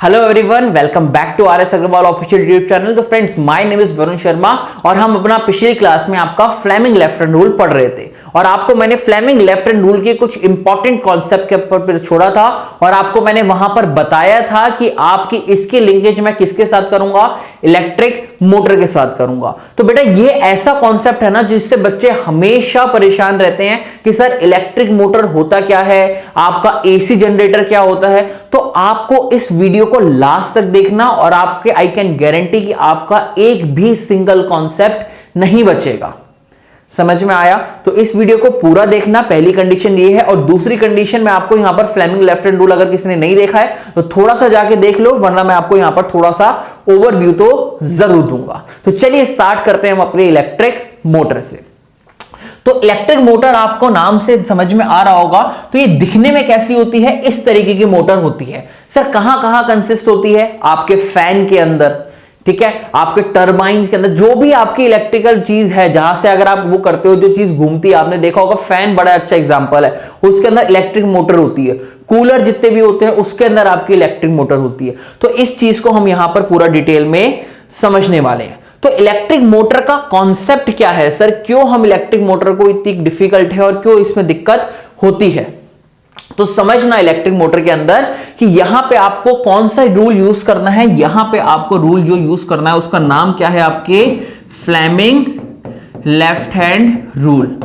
Hello everyone, welcome back to R S Agarwal official YouTube channel. तो friends, my name is Varun Sharma और हम अपना पिछली क्लास में आपका फ्लेमिंग लेफ्ट हैंड रूल पढ़ रहे थे और आपको मैंने फ्लेमिंग लेफ्ट हैंड रूल के कुछ इंपॉर्टेंट कॉन्सेप्ट के ऊपर छोड़ा था और आपको मैंने वहां पर बताया था कि आपकी इसकी लिंकेज मैं किसके साथ करूंगा, इलेक्ट्रिक मोटर के साथ करूंगा। तो बेटा ये ऐसा कॉन्सेप्ट है ना जिससे बच्चे हमेशा परेशान रहते हैं कि सर इलेक्ट्रिक मोटर होता क्या है, आपका एसी जनरेटर क्या होता है। तो आपको इस वीडियो को लास्ट तक देखना और आपके आई कैन गारंटी कि आपका एक भी सिंगल कॉन्सेप्ट नहीं बचेगा। समझ में आया? तो इस वीडियो को पूरा देखना, पहली कंडीशन ये है। और दूसरी कंडीशन मैं आपको यहां पर फ्लेमिंग लेफ्ट हैंड रूल अगर किसी ने नहीं देखा है तो थोड़ा सा जाके देख लो, वरना मैं आपको यहां पर थोड़ा सा ओवरव्यू तो जरूर दूंगा। तो चलिए स्टार्ट करते हैं हम अपने इलेक्ट्रिक मोटर से। तो इलेक्ट्रिक मोटर आपको नाम से समझ में आ रहा होगा। तो ये दिखने में कैसी होती है? इस तरीके की मोटर होती है। सर कहां कहां कंसिस्ट होती है? आपके फैन के अंदर, ठीक है, आपके टरबाइन के अंदर, जो भी आपकी इलेक्ट्रिकल चीज है जहां से अगर आप वो करते हो, जो चीज घूमती है, आपने देखा होगा फैन बड़ा अच्छा एग्जांपल है, उसके अंदर इलेक्ट्रिक मोटर होती है। कूलर जितने भी होते हैं उसके अंदर आपकी इलेक्ट्रिक मोटर होती है। तो इस चीज को हम यहां पर पूरा डिटेल में समझने वाले हैं। तो इलेक्ट्रिक मोटर का कॉन्सेप्ट क्या है सर? क्यों हम इलेक्ट्रिक मोटर को इतनी डिफिकल्ट है और क्यों इसमें दिक्कत होती है? तो समझना इलेक्ट्रिक मोटर के अंदर कि यहां पे आपको कौन सा रूल यूज करना है। यहां पे आपको रूल जो यूज करना है उसका नाम क्या है? आपके Fleming left hand rule.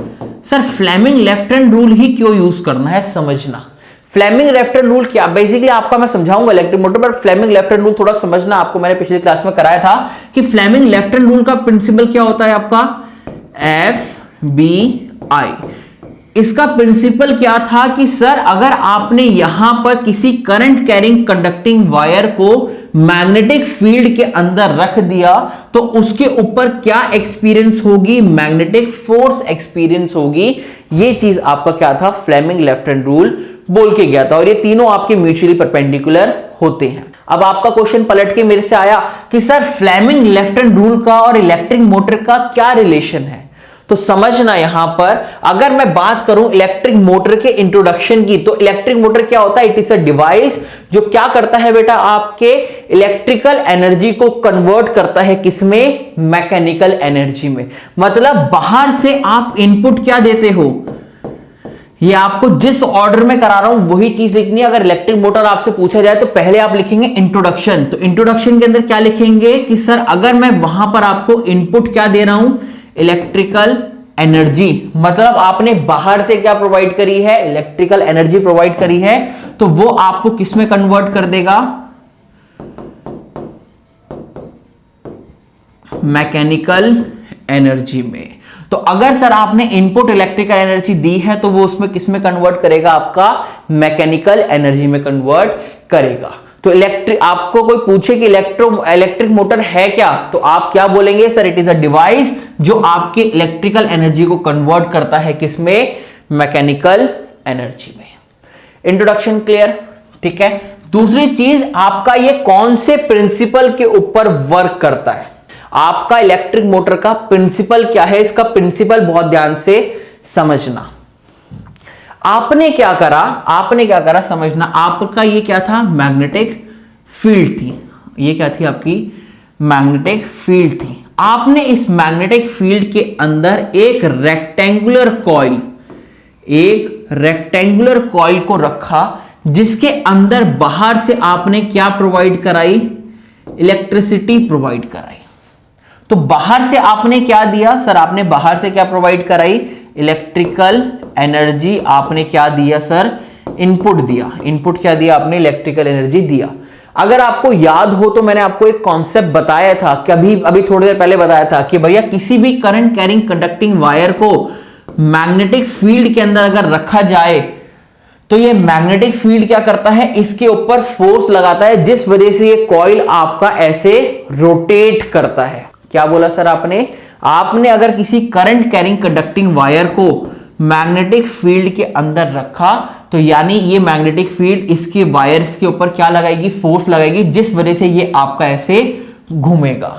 Sir Fleming left hand rule ही क्यों यूज करना है, समझना। फ्लेमिंग लेफ्ट हैंड रूल क्या, बेसिकली आपका मैं समझाऊंगा इलेक्ट्रिक मोटर पर। फ्लेमिंग लेफ्ट हैंड रूल थोड़ा समझना, आपको मैंने पिछली क्लास में कराया था कि फ्लेमिंग लेफ्ट हैंड रूल का प्रिंसिपल क्या होता है आपका, FBI। इसका प्रिंसिपल क्या था कि सर अगर आपने यहां पर किसी करंट कैरिंग कंडक्टिंग वायर को मैग्नेटिक फील्ड के अंदर रख दिया तो उसके ऊपर क्या एक्सपीरियंस होगी, मैग्नेटिक फोर्स एक्सपीरियंस होगी। ये चीज आपका क्या था, फ्लेमिंग लेफ्ट हैंड रूल बोल के गया था। और ये तीनों आपके म्यूचुअली परपेंडिकुलर होते हैं। अब आपका क्वेश्चन पलट के मेरे से आया कि sir Fleming left hand rule का और इलेक्ट्रिक मोटर का क्या रिलेशन है। तो समझना यहां पर अगर मैं बात करूं इलेक्ट्रिक मोटर के इंट्रोडक्शन की, तो इलेक्ट्रिक मोटर क्या होता है? इट इज अ डिवाइस जो क्या करता है बेटा, आपके इलेक्ट्रिकल एनर्जी को कन्वर्ट करता है किसमें, मैकेनिकल एनर्जी में। मतलब बाहर से आप इनपुट क्या देते हो, ये आपको जिस ऑर्डर में करा रहा हूं वही चीज लिखनी है। अगर इलेक्ट्रिक मोटर आपसे पूछा जाए तो पहले आप लिखेंगे इंट्रोडक्शन। तो इंट्रोडक्शन के अंदर क्या लिखेंगे कि सर अगर मैं वहां पर आपको इनपुट क्या दे रहा हूं, इलेक्ट्रिकल एनर्जी, मतलब आपने बाहर से क्या प्रोवाइड करी है, इलेक्ट्रिकल एनर्जी प्रोवाइड करी है, तो वो आपको किस में कन्वर्ट कर देगा, मैकेनिकल एनर्जी में। तो अगर सर आपने इनपुट इलेक्ट्रिकल एनर्जी दी है तो वो उसमें किस में कन्वर्ट करेगा, आपका मैकेनिकल एनर्जी में कन्वर्ट करेगा। तो इलेक्ट्रिक, आपको कोई पूछे कि इलेक्ट्रिक मोटर है क्या, तो आप क्या बोलेंगे, sir it is a device जो आपके इलेक्ट्रिकल एनर्जी को कन्वर्ट करता है किसमें, मैकेनिकल एनर्जी में। Introduction clear? ठीक है। दूसरी चीज, आपका ये कौन से प्रिंसिपल के ऊपर वर्क करता है, आपका इलेक्ट्रिक मोटर का प्रिंसिपल क्या है। इसका प्रिंसिपल बहुत ध्यान से समझना। आपने क्या करा समझना। आपका ये क्या था, मैग्नेटिक फील्ड थी। ये क्या थी आपकी, मैग्नेटिक फील्ड थी। आपने इस मैग्नेटिक फील्ड के अंदर एक रेक्टेंगुलर कॉइल को रखा जिसके अंदर बाहर से आपने क्या प्रोवाइड कराई, इलेक्ट्रिसिटी प्रोवाइड कराई। तो बाहर से आपने क्या दिया सर, आपने बाहर से क्या प्रोवाइड कराई, इलेक्ट्रिकल एनर्जी। आपने क्या दिया सर, इनपुट दिया। इनपुट क्या दिया आपने, इलेक्ट्रिकल एनर्जी दिया। अगर आपको याद हो तो मैंने आपको एक कॉन्सेप्ट बताया था, कभी अभी थोड़ी देर पहले बताया था कि भैया किसी भी करंट कैरिंग कंडक्टिंग वायर को मैग्नेटिक फील्ड के अंदर अगर रखा जाए तो ये मैग्नेटिक फील्ड क्या करता है, इसके ऊपर फोर्स लगाता है जिस वजह से ये कॉइल आपका ऐसे रोटेट करता है। क्या बोला सर आपने अगर किसी करंट कैरिंग कंडक्टिंग वायर को मैग्नेटिक फील्ड के अंदर रखा तो यानी ये मैग्नेटिक फील्ड इसके वायर्स के ऊपर क्या लगाएगी, फोर्स लगाएगी, जिस वजह से ये आपका ऐसे घूमेगा।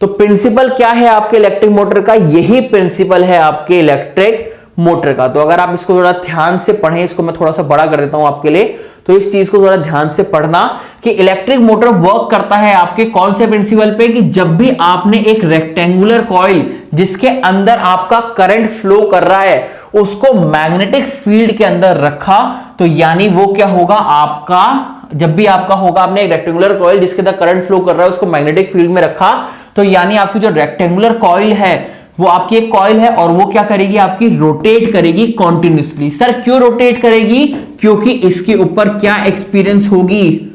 तो प्रिंसिपल क्या है आपके इलेक्ट्रिक मोटर का, यही प्रिंसिपल है आपके इलेक्ट्रिक मोटर का। तो अगर आप इसको थोड़ा ध्यान से पढ़ें, इसको मैं थोड़ा सा बड़ा कर देता हूं आपके लिए, तो इस चीज को थोड़ा ध्यान से पढ़ना कि इलेक्ट्रिक मोटर वर्क करता है आपके कौन से प्रिंसिपल पे, कि जब भी आपने एक रेक्टेंगुलर कॉइल जिसके अंदर आपका करंट फ्लो कर रहा है उसको मैग्नेटिक फील्ड के अंदर रखा, तो यानी वो क्या होगा आपका, जब भी आपका होगा आपने एक रेक्टेंगुलर कॉइल जिसके अंदर करंट फ्लो कर रहा है उसको मैग्नेटिक फील्ड में रखा, तो यानी आपकी जो रेक्टेंगुलर कॉइल है वो आपकी एक कॉइल है और वो क्या करेगी, आपकी रोटेट करेगी कॉन्टिन्यूसली। सर क्यों रोटेट करेगी? क्योंकि इसके ऊपर क्या एक्सपीरियंस होगी,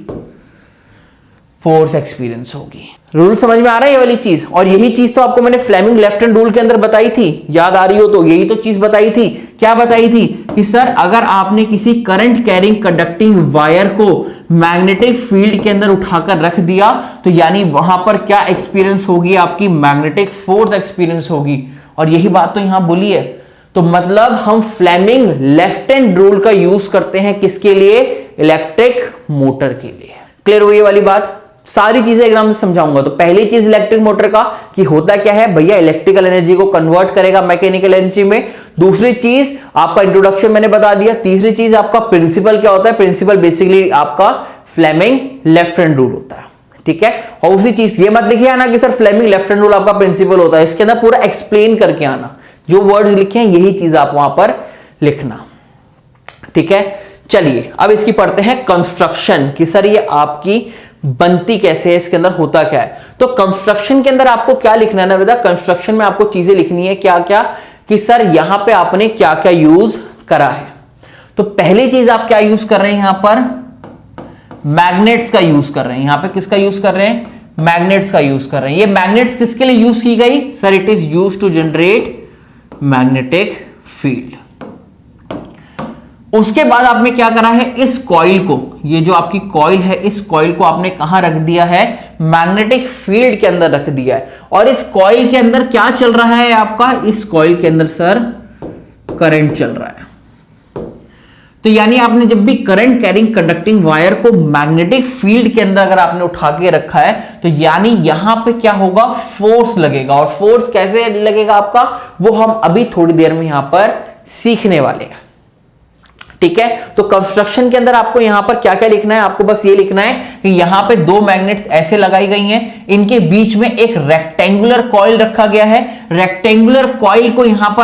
फोर्स एक्सपीरियंस होगी। रूल समझ में आ रहा है ये वाली चीज? और यही चीज तो आपको मैंने फ्लेमिंग लेफ्ट हैंड रूल के अंदर बताई थी, याद आ रही हो तो? यही तो चीज बताई थी। क्या बताई थी? कि सर अगर आपने किसी करंट कैरिंग कंडक्टिंग वायर को मैग्नेटिक फील्ड के अंदर उठाकर रख दिया तो यानी वहां पर क्या एक्सपीरियंस होगी, आपकी मैग्नेटिक फोर्स एक्सपीरियंस होगी। और यही बात तो यहां बोली है। तो मतलब हम फ्लेमिंग लेफ्ट हैंड रूल का यूज करते हैं किसके लिए? इलेक्ट्रिक मोटर के लिए। क्लियर हुई ये वाली बात? सारी चीजें एग्जाम से समझाऊंगा। तो पहली चीज इलेक्ट्रिक मोटर का कि होता क्या है भैया, इलेक्ट्रिकल एनर्जी को कन्वर्ट करेगा मैकेनिकल एनर्जी में। दूसरी चीज आपका इंट्रोडक्शन मैंने बता दिया। तीसरी चीज आपका प्रिंसिपल क्या होता है? प्रिंसिपल बेसिकली आपका फ्लेमिंग लेफ्ट हैंड रूल होता है, ठीक है। और उसी चीज ये मत लिखिए आना कि sir Fleming left hand rule आपका प्रिंसिपल होता है, इसके अंदर पूरा एक्सप्लेन करके आना, जो वर्ड्स लिखे हैं यही चीज आप वहां पर लिखना, ठीक है। चलिए अब इसकी पढ़ते हैं कंस्ट्रक्शन, कि सर ये आपकी बनती कैसे है, इसके अंदर होता क्या है। तो कंस्ट्रक्शन के अंदर आपको क्या लिखना है ना बेटा, कंस्ट्रक्शन में आपको चीजें लिखनी है क्या क्या, कि सर यहां पे आपने क्या क्या यूज करा है। तो पहली चीज आप क्या यूज कर रहे हैं, यहां पर मैग्नेट्स का यूज कर रहे हैं। यहां पे किसका यूज कर रहे हैं? मैग्नेट्स का यूज कर रहे हैं। ये मैग्नेट्स किसके लिए यूज की गई? Sir it is use to generate magnetic field. उसके बाद आपने क्या करा है, इस कॉइल को, ये जो आपकी कॉइल है, इस कॉइल को आपने कहां रख दिया है? मैग्नेटिक फील्ड के अंदर रख दिया है। और इस कॉइल के अंदर क्या चल रहा है आपका? इस कॉइल के अंदर सर करंट चल रहा है। तो यानी आपने जब भी करंट कैरिंग कंडक्टिंग वायर को मैग्नेटिक फील्ड के अंदर अगर आपने उठा के रखा है तो यानी यहां पे क्या होगा? फोर्स लगेगा। और फोर्स कैसे लगेगा आपका, वो हम अभी थोड़ी देर में यहां पर सीखने वाले हैं, ठीक है। तो कंस्ट्रक्शन के अंदर आपको यहां पर क्या क्या लिखना है? आपको बस ये लिखना है कि यहां पे दो मैग्नेट्स ऐसे लगाई गई हैं, इनके बीच में एक रेक्टेंगुलर कॉइल रखा गया है। रेक्टेंगुलर कॉइल को यहां पे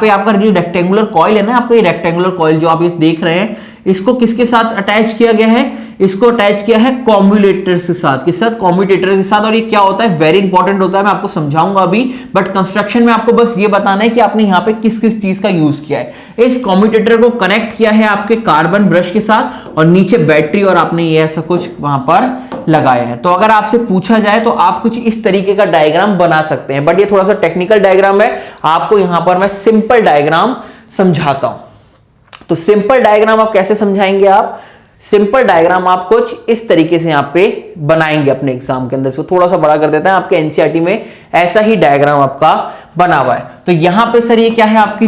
आपका जो रेक्टेंगुलर कॉइल है ना, आपका ये रेक्टेंगुलर कॉइल जो आप इस देख रहे हैं, इसको किसके साथ अटैच किया गया है? इसको अटैच किया है कॉम्यूटेटर के साथ। किस साथ? कॉम्यूटेटर के साथ। और ये क्या होता है? वेरी इंपॉर्टेंट होता है, मैं आपको समझाऊंगा अभी, बट कंस्ट्रक्शन में आपको बस ये बताना है कि आपने यहां पे किस किस चीज का यूज किया है। इस कॉम्यूटेटर को कनेक्ट किया है आपके कार्बन ब्रश के साथ और नीचे बैटरी, और आपने ये ऐसा कुछ वहां पर लगाया है। तो अगर आपसे पूछा जाए तो आप कुछ इस तरीके का डायग्राम बना सकते हैं, बट ये थोड़ा सा टेक्निकल डायग्राम है, आपको यहां पर मैं सिंपल डायग्राम समझाता हूं। तो सिंपल डायग्राम आप कैसे समझाएंगे? आप सिंपल डायग्राम आप कुछ इस तरीके से यहां पे बनाएंगे अपने एग्जाम के अंदर। तो थोड़ा सा बड़ा कर देते हैं, आपके एनसीईआरटी में ऐसा ही डायग्राम आपका बना हुआ है। तो यहां पे सर ये क्या है? आपकी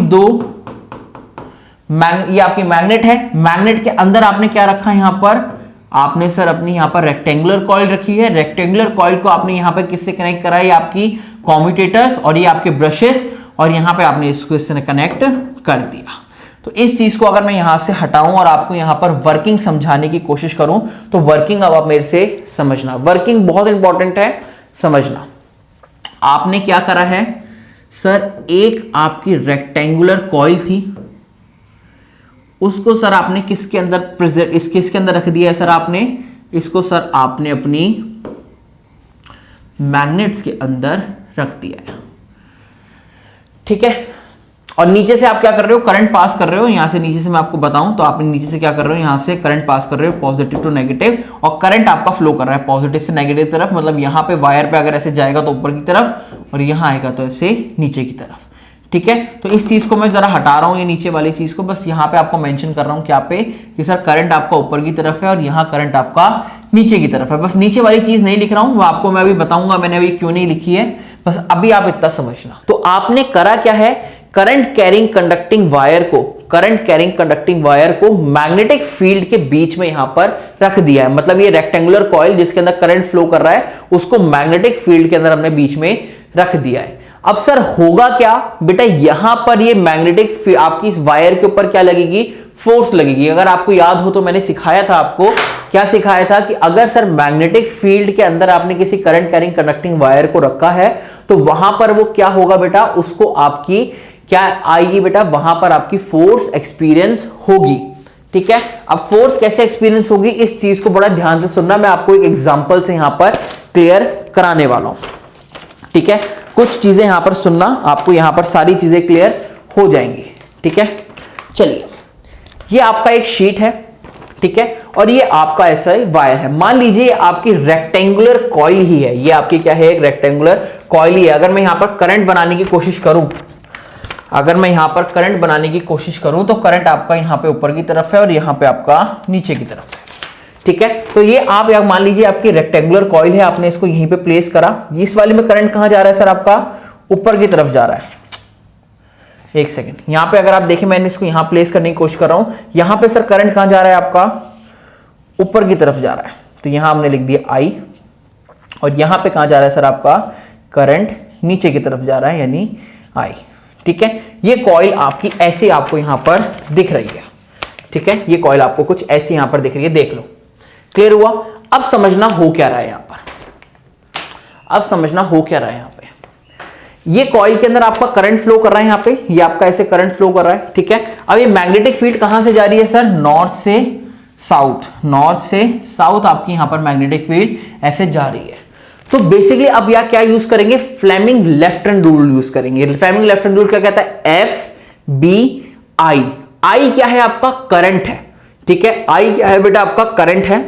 ये आपकी मैग्नेट है। मैग्नेट के अंदर आपने क्या रखा है? यहां पर आपने सर अपनी यहां पर रेक्टेंगुलर कॉइल रखी है। रेक्टेंगुलर कॉइल को आपने यहां पर किससे कनेक्ट करा है? आपकी कॉम्यूटेटर्स और ये आपके ब्रशेस, और यहां पे आपने इसको इससे कनेक्ट कर दिया। तो इस चीज को अगर मैं यहां से हटाऊं और आपको यहां पर वर्किंग समझाने की कोशिश करूं तो वर्किंग अब आप मेरे से समझना। वर्किंग बहुत इंपॉर्टेंट है, समझना। आपने क्या करा है सर, एक आपकी रेक्टेंगुलर कॉइल थी, उसको सर आपने किसके अंदर किसके अंदर रख दिया है? सर आपने इसको सर आपने अपनी मैग्नेट्स के अंदर रख दिया है, ठीक है। और नीचे से आप क्या कर रहे हो? करंट पास कर रहे हो। यहां से नीचे से मैं आपको बताऊं तो आप नीचे से क्या कर रहे हो? यहां से करंट पास कर रहे हो पॉजिटिव टू नेगेटिव, और करंट आपका फ्लो कर रहा है पॉजिटिव से नेगेटिव तरफ। मतलब यहां पे वायर पे अगर ऐसे जाएगा तो ऊपर की तरफ, और यहां आएगा तो ऐसे नीचे की तरफ, ठीक है। तो इस चीज को मैं जरा हटा रहा हूं, ये नीचे वाली चीज को, बस यहां पे आपको मेंशन कर रहा हूं क्या पे, कि सर करंट आपका ऊपर की तरफ है और यहां करंट आपका नीचे की तरफ है। बस नीचे वाली चीज नहीं लिख रहा हूं, वो आपको मैं अभी बताऊंगा मैंने अभी क्यों नहीं लिखी है, बस अभी आप इतना समझना। तो आपने करा क्या है? करंट कैरिंग कंडक्टिंग वायर को मैग्नेटिक फील्ड के बीच में यहां पर रख दिया है। मतलब ये रेक्टेंगुलर कॉइल जिसके अंदर करंट फ्लो कर रहा है, उसको मैग्नेटिक फील्ड के अंदर हमने बीच में रख दिया है। अब सर होगा क्या बेटा, यहां पर ये मैग्नेटिक आपकी इस वायर के ऊपर क्या लगेगी, फोर्स लगेगी। अगर आपको याद हो तो मैंने सिखाया था आपको, क्या सिखाया था कि अगर सर मैग्नेटिक फील्ड के अंदर आपने किसी करंट कैरिंग कंडक्टिंग वायर को रखा है तो वहां पर वो क्या होगा बेटा, उसको आपकी क्या आएगी बेटा, वहां पर आपकी फोर्स एक्सपीरियंस होगी। ठीक है, अब फोर्स कैसे एक्सपीरियंस होगी इस चीज को बड़ा ध्यान से सुनना, मैं आपको एक एग्जांपल से यहां पर क्लियर कराने वाला हूं। ठीक है, कुछ चीजें यहां पर सुनना, आपको यहां पर सारी चीजें क्लियर हो जाएंगी। ठीक है, चलिए ये आपका एक शीट है, ठीक है, और ये आपका ऐसा वायर है। मान लीजिए आपकी रेक्टेंगुलर कॉइल ही है, ये आपकी क्या है, एक रेक्टेंगुलर कॉइल ही है। अगर मैं यहां पर करंट बनाने की कोशिश करूं, अगर मैं यहां पर करंट बनाने की कोशिश करूं तो करंट आपका यहां पे ऊपर की तरफ है और यहां पे आपका नीचे की तरफ है। ठीक है, तो ये आप मान लीजिए आपकी रेक्टेंगुलर कॉइल है, आपने इसको यहीं पे प्लेस करा, इस वाले में करंट कहां जा रहा है सर, आपका ऊपर की तरफ जा रहा है। एक सेकेंड, यहां पे अगर आप देखें मैंने इसको यहां प्लेस करने की कोशिश कर रहा हूं, यहां पे सर करंट कहां जा रहा है, आपका ऊपर की तरफ जा रहा है। तो यहां हमने लिख दिया I, और यहां पे कहां जा रहा है सर, आपका करंट नीचे की तरफ जा रहा है, यानी I। ठीक है, ये कॉइल आपकी ऐसे आपको यहां पर दिख रही है। ठीक है, ये कॉइल आपको कुछ ऐसी यहां पर दिख रही है, देख लो, क्लियर हुआ। अब समझना हो क्या रहा है यहां पर, अब समझना हो क्या रहा है यहां पे, ये कॉइल के अंदर आपका करंट फ्लो कर रहा है, यहां पे ये आपका ऐसे करंट फ्लो कर रहा है। ठीक है, अब ये मैग्नेटिक फील्ड कहां से जा रही है सर, नॉर्थ से साउथ, नॉर्थ से साउथ आपकी यहां पर मैग्नेटिक फील्ड ऐसे जा रही है। तो बेसिकली अब यह क्या यूज करेंगे, Fleming left hand rule use करेंगे। फ्लेमिंग लेफ्ट हैंड रूल क्या कहता है, FBI। आई क्या है, आपका करंट है। ठीक है, आई क्या है बेटा, आपका करंट है।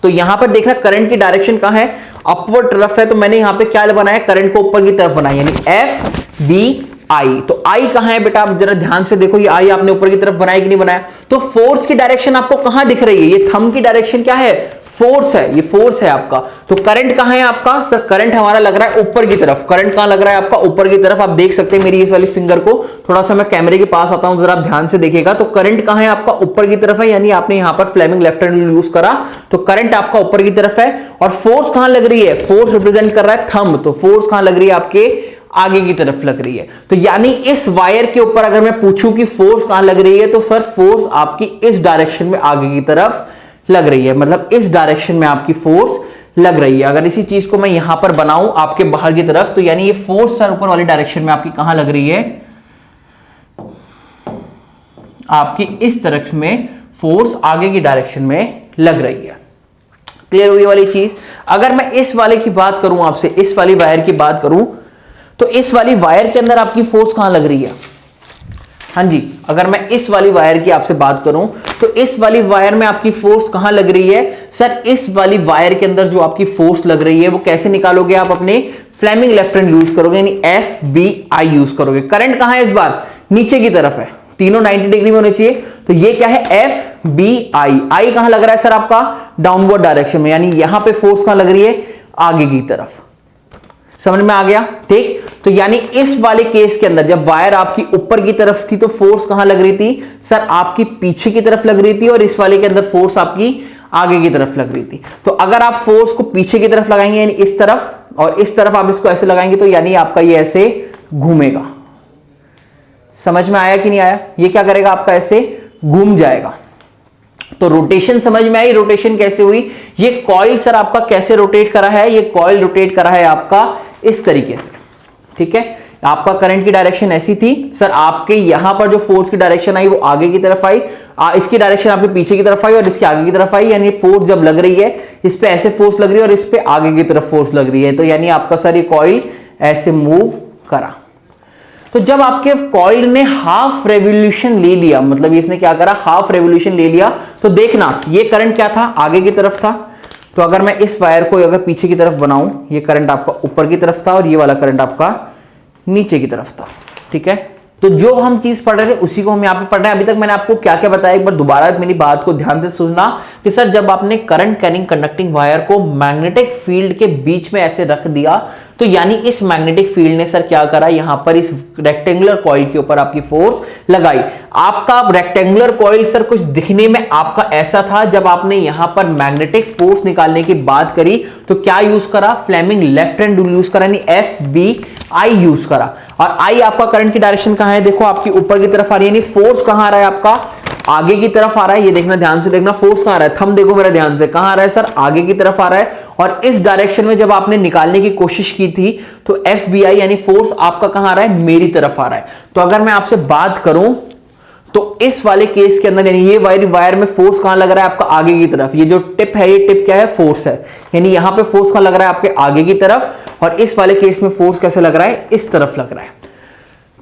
तो यहां पर देखना करंट की डायरेक्शन कहां है, अपवर्ड तरफ है, तो मैंने यहां पे क्या बनाया, करंट को ऊपर की तरफ बनाया, यानी FBI। तो आई कहां है बेटा, आप जरा ध्यान से देखो, ये आई आपने ऊपर की तरफ बनाया कि नहीं बनाया। तो फोर्स की डायरेक्शन आपको कहां दिख रही है, ये थंब की डायरेक्शन क्या है, फोर्स है, ये फोर्स है आपका। तो करंट कहां है आपका, सर करंट हमारा लग रहा है ऊपर की तरफ। करंट कहां लग रहा है आपका, ऊपर की तरफ। आप देख सकते हैं मेरी इस वाली फिंगर को, थोड़ा सा मैं कैमरे के पास आता हूं, जरा आप ध्यान से देखिएगा। तो करंट कहां है आपका, ऊपर की तरफ है, यानी आपने यहां पर Fleming left hand rule use करा, तो करंट आपका ऊपर की तरफ है। और फोर्स कहां लग रही है, फोर्स रिप्रेजेंट कर रहा है थंब, तो फोर्स कहां लग रही है, आपके आगे की तरफ लग रही है। तो यानी इस वायर के ऊपर अगर मैं पूछूं कि फोर्स कहां लग रही है, तो सर फोर्स आपकी इस डायरेक्शन में आगे की तरफ लग रही है, मतलब इस डायरेक्शन में आपकी फोर्स लग रही है। अगर इसी चीज को मैं यहां पर बनाऊं आपके बाहर की तरफ, तो यानी ये फोर्स सर ऊपर वाली डायरेक्शन में आपकी कहां लग रही है, आपकी इस तरफ में फोर्स आगे की डायरेक्शन में लग रही है। क्लियर हुई वाली चीज। अगर मैं इस वाले की बात करूं आपसे, इस वाली वायर की बात करूं, तो इस वाली वायर के अंदर आपकी फोर्स कहां लग रही है, हाँ जी, अगर मैं इस वाली वायर की आपसे बात करूं तो इस वाली वायर में आपकी फोर्स कहां लग रही है सर, इस वाली वायर के अंदर जो आपकी फोर्स लग रही है वो कैसे निकालोगे आप, अपने फ्लेमिंग लेफ्ट हैंड यूज करोगे, यानी FBI यूज करोगे। करंट कहां है इस बार, नीचे की तरफ है, तीनों 90 डिग्री में होने चाहिए। तो ये क्या है, FBI। आई कहां लग रहा है सर, आपका डाउनवर्ड डायरेक्शन में, यानी यहां पे फोर्स कहां लग रही है, आगे की तरफ। समझ में आ गया, ठीक। तो यानी इस वाले केस के अंदर जब वायर आपकी ऊपर की तरफ थी तो फोर्स कहां लग रही थी सर, आपकी पीछे की तरफ लग रही थी, और इस वाले के अंदर फोर्स आपकी आगे की तरफ लग रही थी। तो अगर आप फोर्स को पीछे की तरफ लगाएंगे यानी इस तरफ, और इस तरफ आप इसको ऐसे लगाएंगे, तो यानी आपका ये ऐसे घूमेगा। समझ में आया कि नहीं आया, ये क्या करेगा, आपका ऐसे घूम जाएगा। तो रोटेशन समझ में आई, रोटेशन कैसे हुई, ये कॉइल सर आपका कैसे रोटेट करा है, ये कॉइल रोटेट करा है आपका इस तरीके से। ठीक है, आपका करंट की डायरेक्शन ऐसी थी सर, आपके यहां पर जो फोर्स की डायरेक्शन आई वो आगे की तरफ आई, इसकी डायरेक्शन आपके पीछे की तरफ आई और इसके आगे की तरफ आई, यानी फोर्स जब लग रही है इस पे ऐसे फोर्स लग रही है और इस पे आगे की तरफ फोर्स लग रही है, तो यानी आपका सर ये कॉइल ऐसे मूव करा। तो जब आपके कॉइल ने हाफ रेवोल्यूशन ले लिया, मतलब इसने क्या करा, हाफ रेवोल्यूशन ले लिया, तो देखना ये करंट क्या था, आगे की तरफ था। तो अगर मैं इस वायर को अगर पीछे की तरफ बनाऊं, ये करंट आपका ऊपर की तरफ था और ये वाला करंट आपका नीचे की तरफ था। ठीक है, तो जो हम चीज पढ़ रहे थे उसी को हम यहाँ पे पढ़ रहे हैं। अभी तक मैंने आपको क्या क्या बताया, एक बार दोबारा मेरी बात को ध्यान से सुनना। कि सर जब आपने करंट कैरिंग कंडक्टिंग वायर को मैग्नेटिक फील्ड के बीच में ऐसे रख दिया तो यानी इस मैग्नेटिक फील्ड ने सर क्या करा, यहां पर इस रेक्टेंगुलर कॉइल के ऊपर आपकी फोर्स लगाई। आपका रेक्टेंगुलर कॉइल सर कुछ दिखने में आपका ऐसा था, जब आपने यहां पर मैग्नेटिक फोर्स निकालने की बात करी तो क्या यूज करा, Fleming left hand rule use करा, यानी FBI यूज करा। और आई आपका करंट की डायरेक्शन कहां है, देखो आपकी ऊपर की तरफ आ रही है, यानी फोर्स कहां आ रहा है, आपका आगे की तरफ आ रहा है। ये देखना, ध्यान से देखना, फोर्स कहां आ रहा है, थंब देखो मेरा ध्यान से, कहां आ रहा है सर, आगे की तरफ आ रहा है। और इस डायरेक्शन में जब आपने निकालने की कोशिश की थी तो FBI यानी फोर्स आपका कहां आ रहा है, मेरी तरफ आ रहा है। तो अगर मैं आपसे बात करूं तो इस वाले केस के अंदर यानी ये वायर में फोर्स कहां लग रहा है, आपका आगे की तरफ। ये जो टिप है, ये टिप क्या है, फोर्स है, यानी यहां पे फोर्स कहां लग रहा है, आपके आगे की तरफ। और इस वाले केस में फोर्स कैसे लग रहा है, इस तरफ लग रहा है।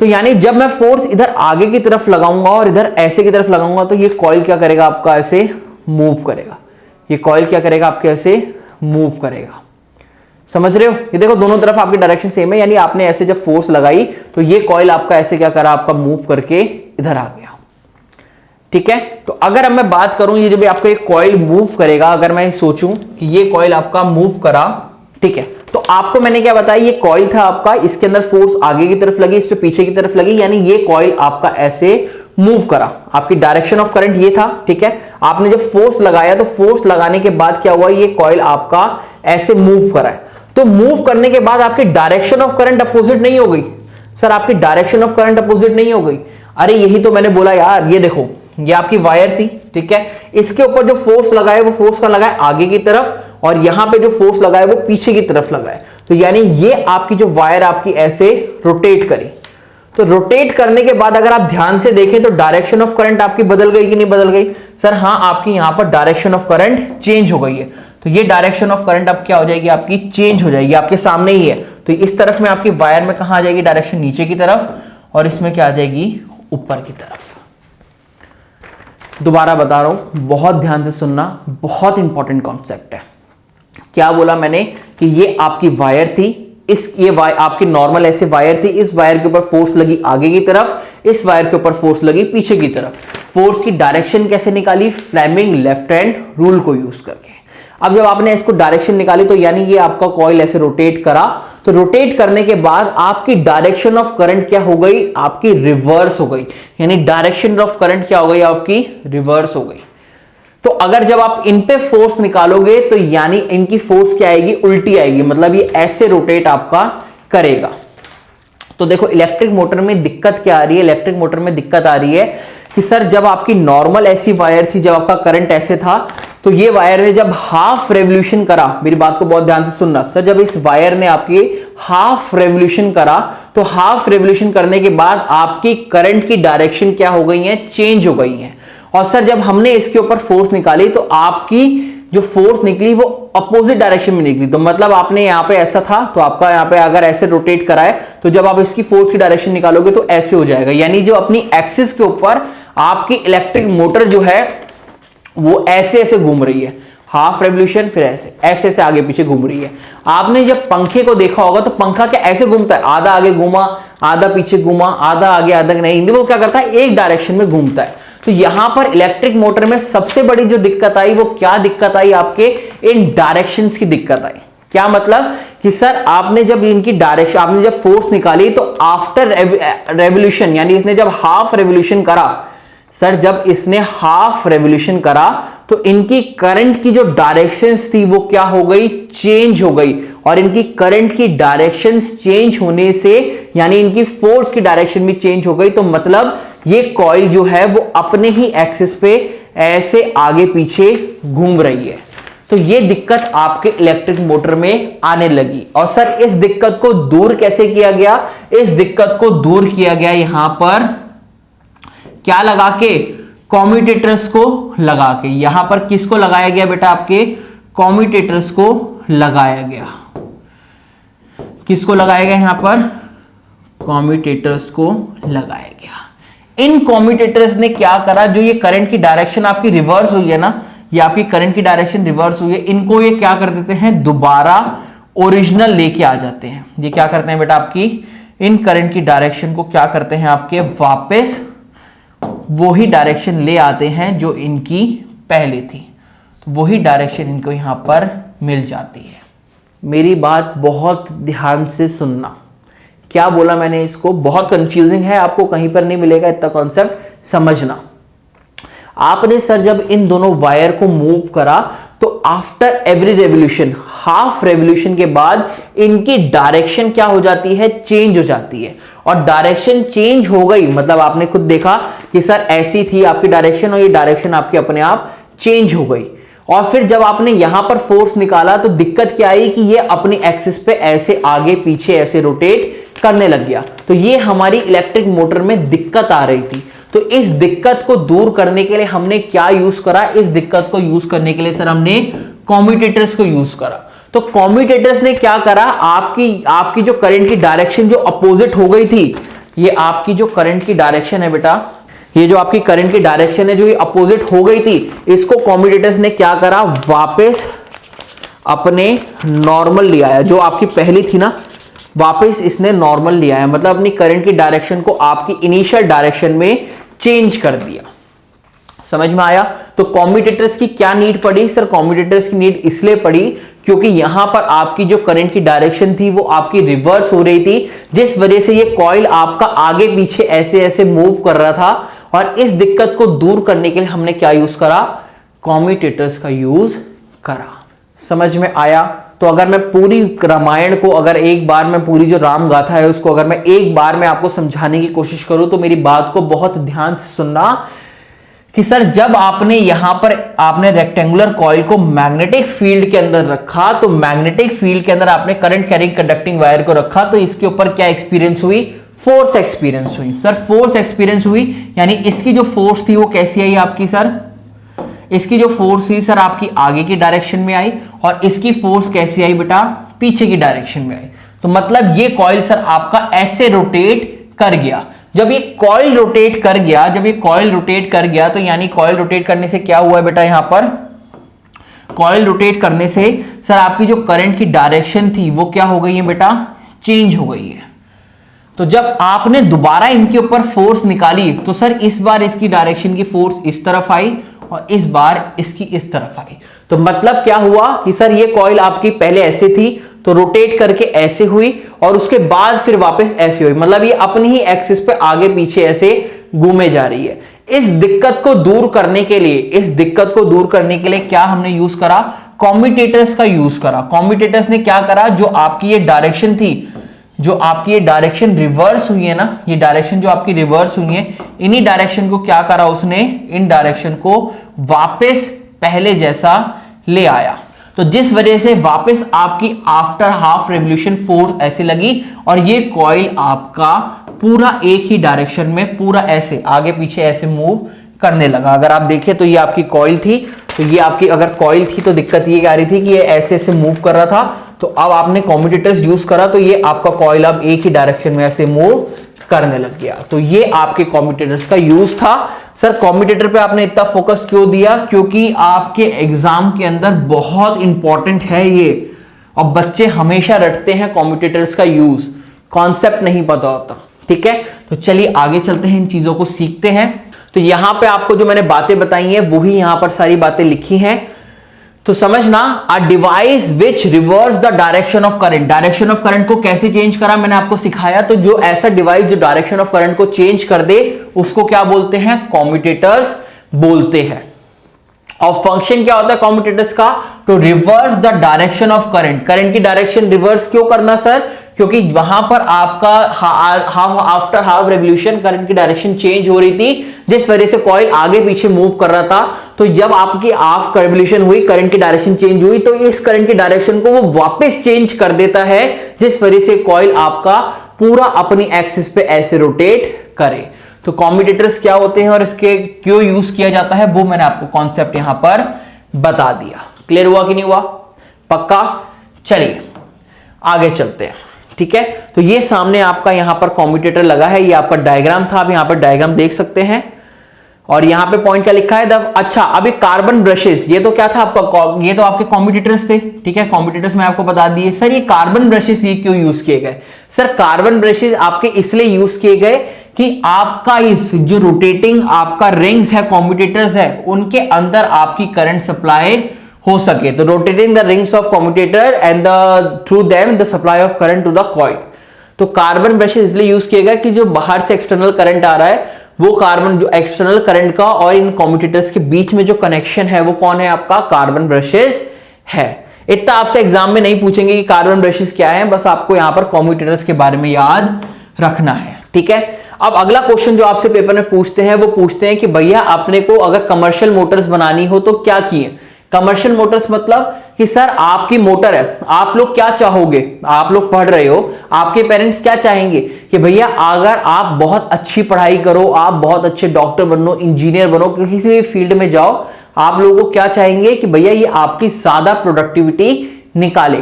तो यानी जब मैं फोर्स इधर आगे की तरफ लगाऊंगा और इधर ऐसे की तरफ लगाऊंगा तो ये कॉइल क्या करेगा, आपका ऐसे मूव करेगा। ये कॉइल क्या करेगा, आपके ऐसे मूव करेगा। समझ रहे हो, ये देखो दोनों तरफ आपकी डायरेक्शन सेम है, यानी आपने ऐसे जब फोर्स लगाई तो ये कॉइल आपका ऐसे क्या करा, आपका मूव करके इधर आ गया। ठीक है, तो अगर अब मैं बात करूं, ये जब आपका एक कॉइल मूव करेगा, अगर मैं सोचूं कि ये कॉइल आपका मूव करा, ठीक है, तो आपको मैंने क्या बताया, ये कॉइल था आपका, इसके अंदर फोर्स आगे की तरफ लगी, इस पे पीछे की तरफ लगी, यानी ये कॉइल आपका ऐसे मूव करा। आपकी डायरेक्शन ऑफ करंट ये था, ठीक है। आपने जब फोर्स लगाया तो फोर्स लगाने के बाद क्या हुआ, ये कॉइल आपका ऐसे मूव करा है। तो मूव करने के बाद आपकी डायरेक्शन ऑफ करंट अपोजिट नहीं हो गई। सर आपकी डायरेक्शन ऑफ करंट अपोजिट नहीं हो गई, अरे यही तो मैंने बोला यार। ये देखो, ये आपकी वायर थी, ठीक है, इसके ऊपर जो फोर्स लगाए वो फोर्स का लगाए आगे की तरफ, और यहां पे जो फोर्स लगाए वो पीछे की तरफ लगाए। तो यानी ये आपकी जो वायर आपकी ऐसे रोटेट करी। तो रोटेट करने के बाद अगर आप ध्यान से देखें तो डायरेक्शन ऑफ करंट आपकी बदल गई कि नहीं बदल गई, सर हाँ, आपकी यहां पर डायरेक्शन ऑफ करंट चेंज हो गई है। तो ये डायरेक्शन ऑफ करंट अब क्या हो जाएगी, आपकी चेंज हो जाएगी, आपके सामने ही है। तो इस तरफ में आपकी वायर में कहां आ जाएगी डायरेक्शन, नीचे की तरफ, और इसमें क्या आ जाएगी, ऊपर की तरफ। दोबारा बता रहा हूं, बहुत ध्यान से सुनना, बहुत इंपॉर्टेंट कॉन्सेप्ट है। क्या बोला मैंने कि ये आपकी वायर थी, ये वायर आपकी नॉर्मल ऐसे वायर थी, इस वायर के ऊपर फोर्स लगी आगे की तरफ, इस वायर के ऊपर फोर्स लगी पीछे की तरफ। फोर्स की डायरेक्शन कैसे निकाली, फ्लेमिंग लेफ्ट हैंड रूल को यूज करके। अब जब आपने इसको डायरेक्शन निकाली तो यानी ये आपका कॉइल ऐसे रोटेट करा, तो रोटेट करने के बाद आपकी डायरेक्शन ऑफ करंट क्या हो गई, आपकी रिवर्स हो गई। यानी डायरेक्शन ऑफ करंट क्या हो गई, आपकी रिवर्स हो गई। तो अगर जब आप इन पे फोर्स निकालोगे तो यानी इनकी फोर्स क्या आएगी, उल्टी आएगी, मतलब ये ऐसे रोटेट आपका करेगा। तो देखो इलेक्ट्रिक मोटर में दिक्कत क्या आ रही है, इलेक्ट्रिक मोटर में दिक्कत आ रही है कि सर जब आपकी नॉर्मल ऐसी वायर थी, जब आपका करंट ऐसे था, तो ये वायर ने जब हाफ रेवोल्यूशन करा, मेरी बात को बहुत ध्यान से सुनना, सर जब इस वायर ने आपकी हाफ रेवोल्यूशन करा, तो हाफ रेवोल्यूशन करने के बाद आपकी करंट की डायरेक्शन क्या हो गई है, चेंज हो गई है। और सर जब हमने इसके ऊपर फोर्स निकाली तो आपकी जो फोर्स निकली वो अपोजिट डायरेक्शन में निकली। तो मतलब आपने यहां पे ऐसा था, तो आपका यहां पे अगर ऐसे रोटेट करा है तो जब आप इसकी फोर्स की डायरेक्शन निकालोगे तो ऐसे हो जाएगा। यानी जो अपनी एक्सिस के ऊपर आपकी इलेक्ट्रिक मोटर जो है वो ऐसे ऐसे घूम रही है, हाफ रेवोल्यूशन, फिर ऐसे ऐसे ऐसे आगे पीछे घूम रही है। आपने जब पंखे को देखा होगा तो पंखा क्या ऐसे घूमता है, आधा आगे घूमा, आधा पीछे घूमा, आधा आगे आधा नहीं, वो क्या करता है, एक डायरेक्शन में घूमता है। तो यहां पर इलेक्ट्रिक मोटर में सबसे बड़ी जो दिक्कत आई वो क्या दिक्कत आई, आपके इन डायरेक्शंस की दिक्कत आई। क्या मतलब कि सर आपने जब इनकी डायरेक्शन, आपने जब फोर्स निकाली तो आफ्टर रेवोल्यूशन, यानी इसने जब हाफ रेवोल्यूशन करा, सर जब इसने हाफ रेवोल्यूशन करा तो इनकी करंट की जो डायरेक्शंस थी वो क्या हो गई, चेंज हो गई। और इनकी करंट की डायरेक्शंस चेंज होने से यानी इनकी फोर्स की डायरेक्शन भी चेंज हो गई। तो मतलब ये कॉइल जो है वो अपने ही एक्सिस पे ऐसे आगे पीछे घूम रही है। तो ये दिक्कत आपके इलेक्ट्रिक मोटर में आने लगी। और सर इस दिक्कत को दूर कैसे किया गया, इस दिक्कत को दूर किया गया यहां पर क्या लगा के, कॉम्यूटेटर्स को लगा के। यहां पर किसको लगाया गया बेटा, आपके कॉम्यूटेटर्स को लगाया गया। किसको लगाया गया, यहां पर कॉम्यूटेटर्स को लगाया गया। इन कॉम्यूटेटर्स ने क्या करा, जो ये करंट की डायरेक्शन आपकी रिवर्स हुई है ना, ये आपकी करंट की डायरेक्शन रिवर्स हुई है, इनको ये क्या कर देते हैं, दोबारा ओरिजिनल लेके आ जाते हैं। ये क्या करते हैं बेटा, आपकी इन करंट की डायरेक्शन को क्या करते हैं, आपके वापस वो ही डायरेक्शन ले आते हैं जो इनकी पहले थी। तो वही डायरेक्शन इनको यहां पर मिल जाती है। मेरी बात बहुत ध्यान से सुनना, क्या बोला मैंने, इसको बहुत कंफ्यूजिंग है, आपको कहीं पर नहीं मिलेगा इतना कॉन्सेप्ट, समझना। आपने सर जब इन दोनों वायर को मूव करा तो after every revolution, half revolution के बाद इनकी डायरेक्शन क्या हो जाती है, चेंज हो जाती है। और डायरेक्शन चेंज हो गई मतलब आपने खुद देखा कि सर ऐसी थी आपकी डायरेक्शन और ये डायरेक्शन आपकी अपने आप चेंज हो गई। और फिर जब आपने यहां पर फोर्स निकाला तो दिक्कत क्या आई कि ये अपनी एक्सिस पे ऐसे आगे पीछे ऐसे रोटेट करने लग गया। तो ये हमारी इलेक्ट्रिक मोटर में दिक्कत आ रही थी। तो इस दिक्कत को दूर करने के लिए हमने क्या यूज करा, इस दिक्कत को यूज करने के लिए सर हमने कॉम्यूटेटर्स को यूज करा। तो कॉम्यूटेटर्स ने क्या करा, आपकी जो करंट की डायरेक्शन जो अपोजिट हो गई थी, ये आपकी जो करंट की डायरेक्शन है बेटा, ये जो आपकी करंट की डायरेक्शन है जो ये अपोजिट हो गई थी, इसको कॉम्यूटेटर्स ने क्या करा, वापस अपने नॉर्मल ले आया। जो आपकी पहली थी ना, वापस इसने नॉर्मल ले आया, मतलब अपनी करंट की डायरेक्शन को आपकी इनिशियल डायरेक्शन में चेंज कर दिया। समझ में आया। तो कॉम्यूटेटर्स की क्या नीड पड़ी सर, कॉम्यूटेटर्स की नीड इसलिए पड़ी क्योंकि यहां पर आपकी जो करंट की डायरेक्शन थी वो आपकी रिवर्स हो रही थी, जिस वजह से ये कॉइल आपका आगे पीछे ऐसे ऐसे मूव कर रहा था। और इस दिक्कत को दूर करने के लिए हमने क्या यूज करा, कॉम्यूटेटर्स का यूज करा। समझ में आया। तो अगर मैं पूरी रामायण को, अगर एक बार मैं पूरी जो राम गाथा है उसको अगर मैं एक बार में आपको समझाने की कोशिश करूं तो मेरी बात को बहुत ध्यान से सुनना कि सर जब आपने यहां पर आपने रेक्टेंगुलर कॉइल को मैग्नेटिक फील्ड के अंदर रखा, तो मैग्नेटिक फील्ड के अंदर आपने करंट कैरिंग कंडक्टिंग वायर को रखा, तो इसके ऊपर क्या एक्सपीरियंस हुई, फोर्स एक्सपीरियंस हुई। सर फोर्स एक्सपीरियंस हुई, यानी इसकी जो फोर्स थी वो कैसी आई आपकी सर, इसकी जो फोर्स थी सर आपकी आगे की डायरेक्शन में आई, और इसकी फोर्स कैसी आई बेटा, पीछे की डायरेक्शन में आई। तो मतलब ये कॉइल सर आपका ऐसे रोटेट कर गया। जब ये कॉइल रोटेट कर गया, जब ये कॉइल रोटेट कर गया तो यानी कॉइल रोटेट करने से क्या हुआ है बेटा, यहां पर कॉइल रोटेट करने से सर आपकी जो करंट की डायरेक्शन थी वो क्या हो गई है बेटा, चेंज हो गई है। तो जब आपने दोबारा इनके ऊपर फोर्स निकाली तो सर इस बार इसकी डायरेक्शन की फोर्स इस तरफ आई और इस बार इसकी इस तरफ आई। तो मतलब क्या हुआ कि सर ये कॉइल आपकी पहले ऐसे थी तो रोटेट करके ऐसे हुई और उसके बाद फिर वापस ऐसे हुई, मतलब ये अपनी ही एक्सिस पे आगे पीछे ऐसे घूमे जा रही है। इस दिक्कत को दूर करने के लिए, इस दिक्कत को दूर करने के लिए क्या हमने यूज करा, कॉम्यूटेटर्स का यूज करा। कॉम्यूटेटर्स ने क्या करा, जो आपकी ये डायरेक्शन थी, जो आपकी ये डायरेक्शन रिवर्स हुई है ना, ये डायरेक्शन जो आपकी रिवर्स हुई है, इन्हीं डायरेक्शन को क्या करा उसने, इन डायरेक्शन को वापस पहले जैसा ले आया। तो जिस वजह से वापस आपकी आफ्टर हाफ रेवोल्यूशन फोर्स ऐसे लगी और ये कॉइल आपका पूरा एक ही डायरेक्शन में पूरा ऐसे आगे पीछे ऐसे मूव करने लगा। अगर आप देखें तो ये आपकी कॉइल थी, तो ये आपकी अगर कॉइल थी तो दिक्कत ये आ रही थी कि ये ऐसे ऐसे मूव कर रहा था। तो अब आपने कॉम्यूटेटर्स यूज करा तो ये आपका कॉइल अब एक ही डायरेक्शन में ऐसे मूव करने लग गया। तो ये आपके कॉम्यूटेटर्स का यूज था। सर कॉम्यूटेटर पे आपने इतना फोकस क्यों दिया, क्योंकि आपके एग्जाम के अंदर बहुत इंपॉर्टेंट है ये, और बच्चे हमेशा रटते हैं कॉम्यूटेटर्स का यूज, कॉन्सेप्ट नहीं पता होता। ठीक है, तो चलिए आगे चलते हैं, इन चीजों को सीखते हैं। तो यहां पे आपको जो मैंने बातें बताई हैं वही यहां पर सारी बातें लिखी हैं, तो समझना। अ device which reverse the direction of current, direction of current को कैसे चेंज करा मैंने आपको सिखाया। तो जो ऐसा डिवाइस जो डायरेक्शन ऑफ करंट को चेंज कर दे उसको क्या बोलते हैं, कॉम्यूटेटर्स बोलते हैं। और फंक्शन क्या होता है कॉम्यूटेटर्स का, to reverse the direction of current. Current की डायरेक्शन रिवर्स क्यों करना सर, क्योंकि वहां पर आपका आफ्टर हाफ रेवोल्यूशन करंट की डायरेक्शन चेंज हो रही थी, जिस वजह से कॉइल आगे पीछे मूव कर रहा था। तो जब आपकी हाफ रेवोल्यूशन हुई, करंट की डायरेक्शन चेंज हुई, तो इस करंट की डायरेक्शन को वो वापस चेंज कर देता है, जिस वजह से कॉइल आपका पूरा अपनी एक्सिस पे ऐसे रोटेट करे। तो कॉम्यूटेटर्स क्या होते हैं और इसके क्यों यूज किया जाता है वो मैंने आपको कॉन्सेप्ट यहां पर बता दिया। क्लियर हुआ कि नहीं हुआ, पक्का। चलिए आगे चलते हैं। ठीक है, तो ये सामने आपका यहां पर कॉम्यूटेटर लगा है, ये आपका डायग्राम था, आप यहां पर डायग्राम देख सकते हैं। और यहां पे पॉइंट क्या लिखा है, अच्छा अभी कार्बन ब्रशेस, ये तो क्या था आपका, ये तो आपके कॉम्यूटेटर्स थे। ठीक है, कॉम्यूटेटर्स मैं आपको बता दिए। सर ये कार्बन ब्रशेस ये क्यों यूज किए गए, सर कार्बन ब्रशेस आपके इसलिए यूज किए गए कि आपका इस जो रोटेटिंग आपका रिंग्स है, कम्यूटेटर्स है, उनके अंदर आपकी करंट सप्लाई हो सके। तो rotating the rings of commutator and the through them the supply of current to the coil. तो कार्बन ब्रशेस इसलिए यूज किए गए कि जो बाहर से एक्सटर्नल करंट आ रहा है वो कार्बन, जो एक्सटर्नल करंट का और इन कम्यूटेटर्स के बीच में जो कनेक्शन है वो कौन है, आपका कार्बन ब्रशेस है। इतना आपसे एग्जाम में नहीं पूछेंगे कि कार्बन ब्रशेस क्या है, बस आपको यहां पर कम्यूटेटर्स के बारे में याद रखना है। ठीक है, अब अगला क्वेश्चन जो आपसे पेपर में पूछते हैं वो पूछते हैं कि भैया आपने को अगर कमर्शियल मोटर्स बनानी हो तो क्या किए। कमर्शियल मोटर्स मतलब कि सर आपकी मोटर है, आप लोग क्या चाहोगे, आप लोग पढ़ रहे हो, आपके पेरेंट्स क्या चाहेंगे कि भैया अगर आप बहुत अच्छी पढ़ाई करो, आप बहुत अच्छे डॉक्टर बनो, इंजीनियर बनो, किसी भी फील्ड में जाओ, आप लोगों को क्या चाहेंगे कि भैया ये आपकी ज्यादा प्रोडक्टिविटी निकाले।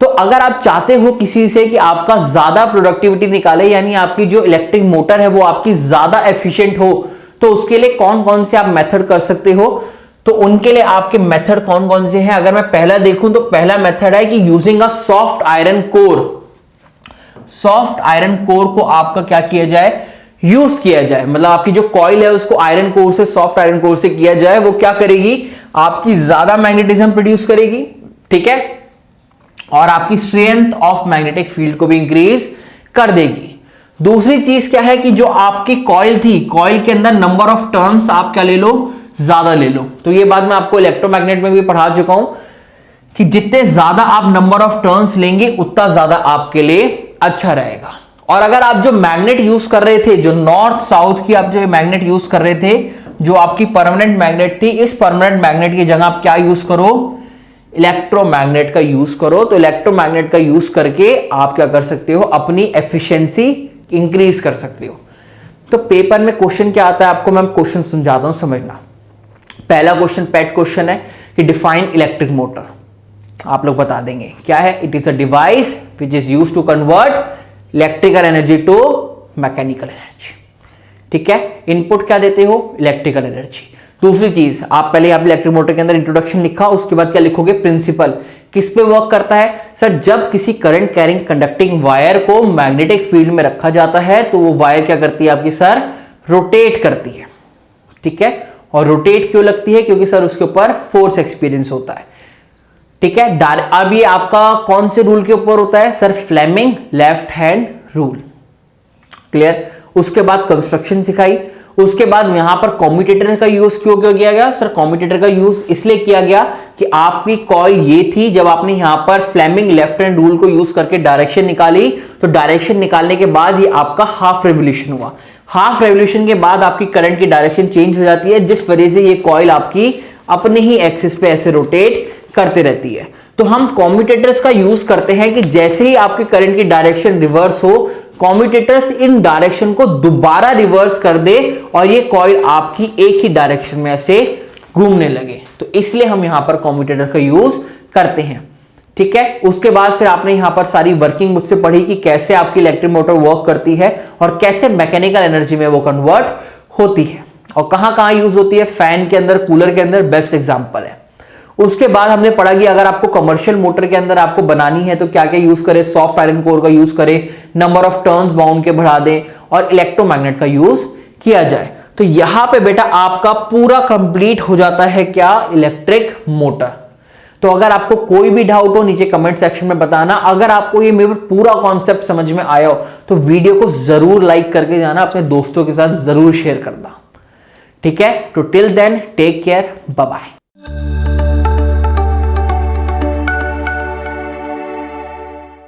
तो अगर आप चाहते हो किसी से कि आपका ज्यादा प्रोडक्टिविटी निकाले, यानी आपकी जो इलेक्ट्रिक मोटर है वो आपकी ज्यादा एफिशिएंट हो, तो उसके लिए कौन कौन से आप मेथड कर सकते हो। तो उनके लिए आपके मेथड कौन कौन से हैं, अगर मैं पहला देखूं तो पहला मेथड है कि using a soft iron core. Soft iron core को आपका क्या किया जाए, यूज किया जाए, मतलब आपकी जो कॉइल है उसको आयरन कोर से, सॉफ्ट आयरन कोर से किया जाए। वो क्या करेगी, आपकी ज्यादा मैग्नेटिज्म प्रोड्यूस करेगी, ठीक है, और आपकी स्ट्रेंथ ऑफ मैग्नेटिक फील्ड को भी इंक्रीज कर देगी। दूसरी चीज क्या है कि जो आपकी कॉइल थी, कॉइल के अंदर नंबर ऑफ टर्न्स आप क्या ले लो, ज्यादा ले लो। तो ये बात मैं आपको इलेक्ट्रोमैग्नेट में भी पढ़ा चुका हूं कि जितने ज्यादा आप नंबर ऑफ टर्न्स लेंगे उतना ज्यादा आपके लिए अच्छा रहेगा। और अगर आप जो मैग्नेट यूज कर रहे थे, जो नॉर्थ साउथ की आप जो मैग्नेट यूज कर रहे थे, जो आपकी परमानेंट मैग्नेट थी, इस परमानेंट मैग्नेट की जगह आप क्या यूज करो, इलेक्ट्रोमैग्नेट का यूज करो। तो इलेक्ट्रोमैग्नेट का यूज करके आप क्या कर सकते हो, अपनी एफिशिएंसी इंक्रीज कर सकते हो। तो पेपर में क्वेश्चन क्या आता है आपको मैं क्वेश्चन समझाता हूं, समझना। पहला क्वेश्चन पेट क्वेश्चन है कि डिफाइन इलेक्ट्रिक मोटर। आप लोग बता देंगे क्या है, it is a device which is used to convert electrical energy to mechanical energy. ठीक है, इनपुट क्या देते हो, इलेक्ट्रिकल एनर्जी। दूसरी चीज, आप पहले आप इलेक्ट्रिक मोटर के अंदर इंट्रोडक्शन लिखा, उसके बाद क्या लिखोगे, प्रिंसिपल। किस पे वर्क करता है सर, जब किसी करंट कैरिंग कंडक्टिंग वायर को मैग्नेटिक फील्ड में रखा जाता है तो वो वायर क्या करती है आपकी सर, रोटेट करती है। ठीक है, और रोटेट क्यों लगती है, क्योंकि सर उसके ऊपर फोर्स एक्सपीरियंस होता है। ठीक है, अब ये आपका कौन से रूल के ऊपर होता है sir, Fleming left hand rule. Clear. उसके बाद कंस्ट्रक्शन सिखाई, उसके बाद यहां पर कम्यूटेटर का यूज क्यों किया गया सर, कम्यूटेटर का यूज इसलिए किया गया कि आपकी कॉइल ये थी, जब आपने यहां पर फ्लेमिंग लेफ्ट हैंड रूल को यूज करके डायरेक्शन निकाली, तो डायरेक्शन निकालने के बाद ये आपका हाफ रेवोल्यूशन हुआ। हाफ रेवोल्यूशन के बाद आपकी करंट की डायरेक्शन चेंज हो जाती है, जिस वजह से ये कॉइल आपकी अपने ही एक्सिस पे ऐसे रोटेट करते रहती है। तो हम कम्यूटेटर्स का यूज करते हैं कि जैसे ही आपकी करंट की डायरेक्शन रिवर्स हो, कम्यूटेटर्स इन डायरेक्शन को दोबारा रिवर्स कर दे और ये कॉइल आपकी एक ही डायरेक्शन में ऐसे घूमने लगे। तो इसलिए हम यहां पर कम्यूटेटर का यूज करते हैं। ठीक है, उसके बाद फिर आपने यहां पर सारी वर्किंग मुझसे पढ़ी कि कैसे आपकी इलेक्ट्रिक मोटर वर्क करती है और कैसे मैकेनिकल एनर्जी में वो कन्वर्ट होती है और कहां कहां यूज होती है, फैन के अंदर, कूलर के अंदर बेस्ट एग्जांपल है। उसके बाद हमने पढ़ा कि अगर आपको कमर्शियल मोटर के अंदर आपको बनानी है तो क्या क्या यूज करें, सॉफ्ट आयरन कोर का यूज करें, नंबर ऑफ टर्न्स बाउंड के बढ़ा दें और इलेक्ट्रोमैग्नेट का यूज किया जाए। तो यहां पे बेटा आपका पूरा कंप्लीट हो जाता है क्या, इलेक्ट्रिक मोटर। तो अगर आपको कोई भी डाउट हो नीचे कमेंट सेक्शन में बताना। अगर आपको ये मेरा पूरा कॉन्सेप्ट समझ में आया हो तो वीडियो को जरूर लाइक करके जाना, अपने दोस्तों के साथ जरूर शेयर करना। ठीक है, तो till then take care, bye bye.